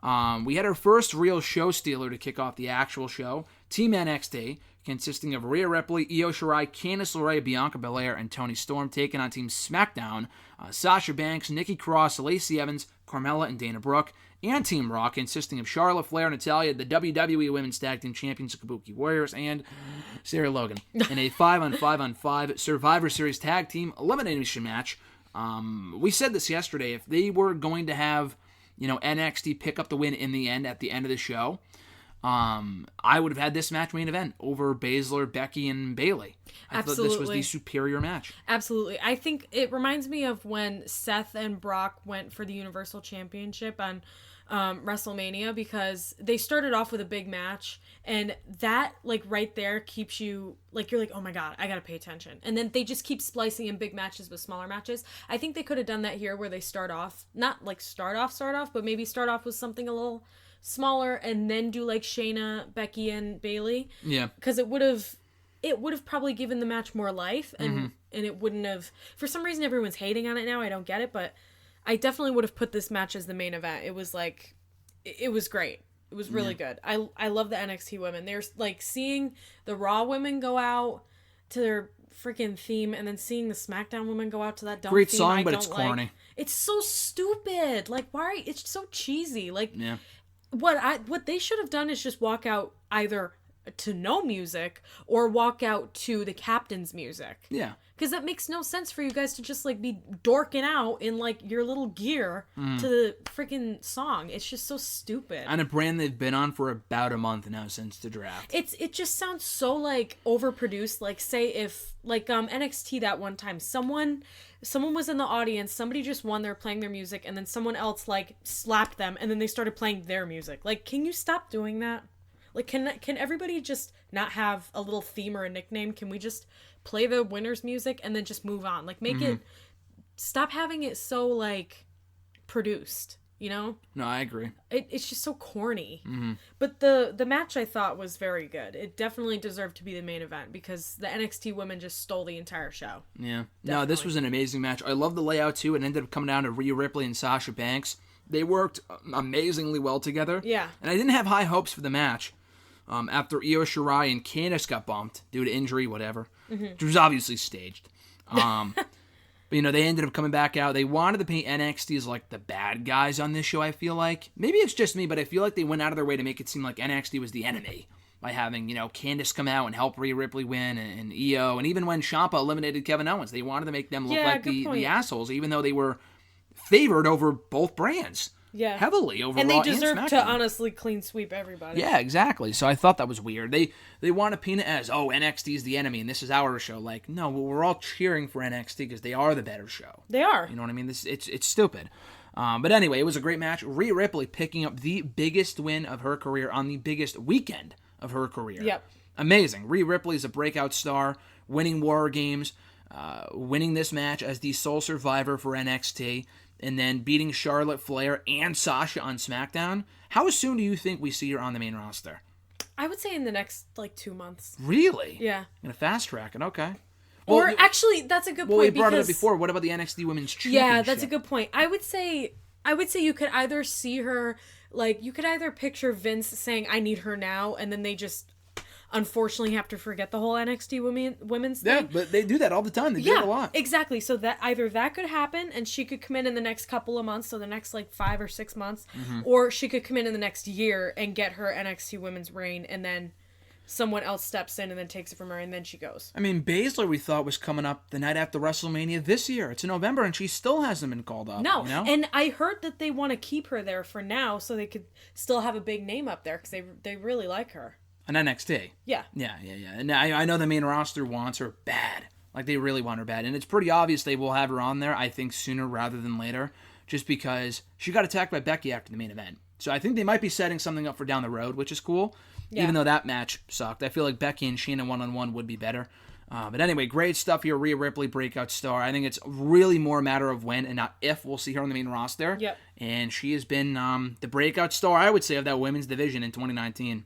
We had our first real show stealer to kick off the actual show. Team NXT, consisting of Rhea Ripley, Io Shirai, Candice LeRae, Bianca Belair, and Toni Storm, taking on Team SmackDown, Sasha Banks, Nikki Cross, Lacey Evans, Carmella, and Dana Brooke, and Team Raw, consisting of Charlotte Flair, Natalya, the WWE Women's Tag Team Champions, Kabuki Warriors, and Sarah Logan, in a 5-on-5-on-5 Survivor Series Tag Team Elimination match. We said this yesterday. If they were going to have, NXT pick up the win in the end at the end of the show, I would have had this match main event over Baszler, Becky, and Bayley. I thought this was the superior match. Absolutely. I think it reminds me of when Seth and Brock went for the Universal Championship on WrestleMania, because they started off with a big match, and that, right there keeps you, you're like, oh my god, I gotta pay attention. And then they just keep splicing in big matches with smaller matches. I think they could have done that here, where they start off, not start off, but maybe start off with something a little smaller and then do Shayna, Becky, and Bayley. Yeah. Because it would have probably given the match more life, and it wouldn't have, for some reason everyone's hating on it now, I don't get it, but I definitely would have put this match as the main event. It was it was great. It was really good. I love the NXT women. There's seeing the Raw women go out to their freaking theme, and then seeing the SmackDown women go out to that dumb great theme. song, but it's corny. It's so stupid. Why? It's so cheesy. Yeah. What they should have done is just walk out either to no music or walk out to the captain's music. Yeah. Because that makes no sense for you guys to just be dorking out in your little gear to the freaking song. It's just so stupid. On a brand they've been on for about a month now since the draft. It just sounds so overproduced. Say if NXT that one time, someone was in the audience, somebody just won, they're playing their music, and then someone else slapped them, and then they started playing their music. Can you stop doing that? Can everybody just not have a little theme or a nickname? Can we just play the winner's music and then just move on? Make it, stop having it so produced, No, I agree. It's just so corny. But the match, I thought, was very good. It definitely deserved to be the main event because the NXT women just stole the entire show. Yeah. Definitely. No, this was an amazing match. I love the layout too. It ended up coming down to Rhea Ripley and Sasha Banks. They worked amazingly well together. Yeah. And I didn't have high hopes for the match. After Io Shirai and Candice got bumped due to injury, whatever, which was obviously staged. But, they ended up coming back out. They wanted to paint NXT as, the bad guys on this show, I feel like. Maybe it's just me, but I feel like they went out of their way to make it seem like NXT was the enemy by having, Candice come out and help Rhea Ripley win and Io. And even when Ciampa eliminated Kevin Owens, they wanted to make them look like the assholes, even though they were favored over both brands. Yeah. Heavily over and Raw they deserve and to honestly clean sweep everybody. Yeah, exactly. So I thought that was weird. They want to paint it as, NXT is the enemy and this is our show. No, we're all cheering for NXT because they are the better show. They are. You know what I mean? It's stupid. But anyway, it was a great match. Rhea Ripley picking up the biggest win of her career on the biggest weekend of her career. Yep. Amazing. Rhea Ripley is a breakout star, winning War Games, winning this match as the sole survivor for NXT, and then beating Charlotte Flair and Sasha on SmackDown. How soon do you think we see her on the main roster? I would say in the next 2 months. Really? Yeah. Gonna fast track it. Okay. Or actually, that's a good point. Well, we brought it up before. What about the NXT Women's Championship? Yeah, that's a good point. I would say you could either see her you could either picture Vince saying, "I need her now," and then they just unfortunately have to forget the whole NXT women's thing. Yeah, but they do that all the time. They do it a lot. Exactly. So that either that could happen and she could come in the next couple of months, so the next 5 or 6 months, or she could come in the next year and get her NXT women's reign, and then someone else steps in and then takes it from her, and then she goes. I mean, Baszler we thought was coming up the night after WrestleMania this year. It's in November and she still hasn't been called up. No, and I heard that they want to keep her there for now so they could still have a big name up there because they really like her. On NXT. Yeah. Yeah. And I know the main roster wants her bad. They really want her bad. And it's pretty obvious they will have her on there, I think, sooner rather than later, just because she got attacked by Becky after the main event. So I think they might be setting something up for down the road, which is cool, even though that match sucked. I feel like Becky and Shayna one-on-one would be better. But anyway, great stuff here. Rhea Ripley, breakout star. I think it's really more a matter of when and not if we'll see her on the main roster. Yep. And she has been the breakout star, I would say, of that women's division in 2019.